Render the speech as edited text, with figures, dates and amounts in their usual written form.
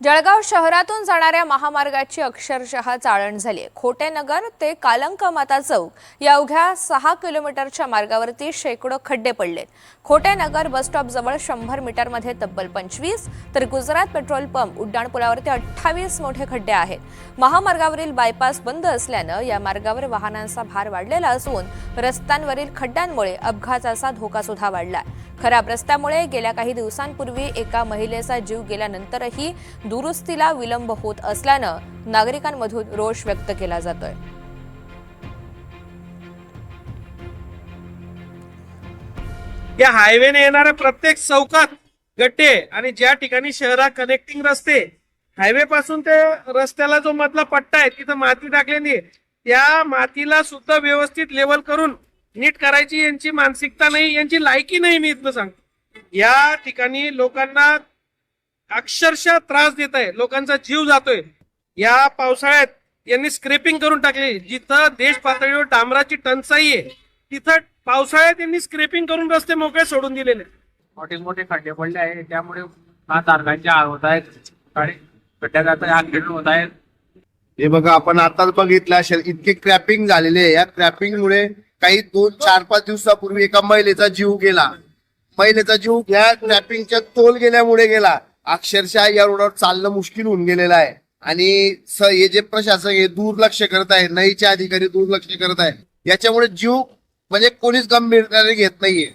जळगाव शहरातून जाणाऱ्या महामार्गाची अक्षरशः चाळण झाली। खोटेनगर ते कालंक माता चौक या अवघ्या 6 किलोमीटरच्या मार्गावरती शेकडो खड्डे पडलेत। खोटेनगर बस स्टॉप जवळ 100 मीटरमध्ये तब्बल 25 तर गुजरात पेट्रोल पंप उड्डाणपुलावरती 28 मोठे खड्डे आहेत। महामार्गावरील बायपास बंद असल्याने या मार्गावर वाहनांचा भार वाढलेला असून रस्त्यांवरील खड्ड्यांमुळे अपघाताचा धोका सुद्धा वाढला। खराब रस्त्यामुळे गेल्या काही दिवसांपूर्वी एका महिलेचा जीव गेल्यानंतरही दुरुस्तीला विलंब होत असल्याने नागरिकांमधून रोष व्यक्त केला जातोय। या हायवेने येणाऱ्या प्रत्येक चौकात गड्डे आणि ज्या ठिकाणी शहरात कनेक्टिंग रस्ते हायवे पासून ते रस्त्याला जो मधला पट्टा आहे तिथं माती टाकलेली आहे, त्या मातीला सुद्धा व्यवस्थित लेवल करून नीट करायची यांची मानसिकता नाही, यांची लायकी नाही। मी इथलं सांगतो, या ठिकाणी लोकांना अक्षरशः त्रास देत आहे, लोकांचा जीव जातोय। या पावसाळ्यात यांनी स्क्रेपिंग करून टाकली। जिथं देश पातळीवर डांबराची टंचाई आहे तिथं पावसाळ्यात यांनी स्क्रेपिंग करून रस्ते मोकळे सोडून दिलेले। मोठे खड्डे पडले आहे, त्यामुळे तारखांचे हाल होत आहेत, खड्ड्यात ऍक्सिडेंट होत आहेत। हे बघा, आपण आताच बघितलं असेल, इतके क्रॅपिंग झालेले आहे। या क्रॅपिंग मुळे काही 2-4-5 दिवसापूर्वी एका महिलेचा जीव गेला। महिलेचा जीव या क्रॅपिंगच्या तोल गेल्यामुळे गेला। अक्षरशः या रोडवर चालणं मुश्किल होऊन गेलेलं आहे। आणि हे जे प्रशासक हे दुर्लक्ष करत आहे, नईचे अधिकारी दुर्लक्ष करत आहे, याच्यामुळे जीव म्हणजे कोणीच गंभीरतेने घेत नाहीये।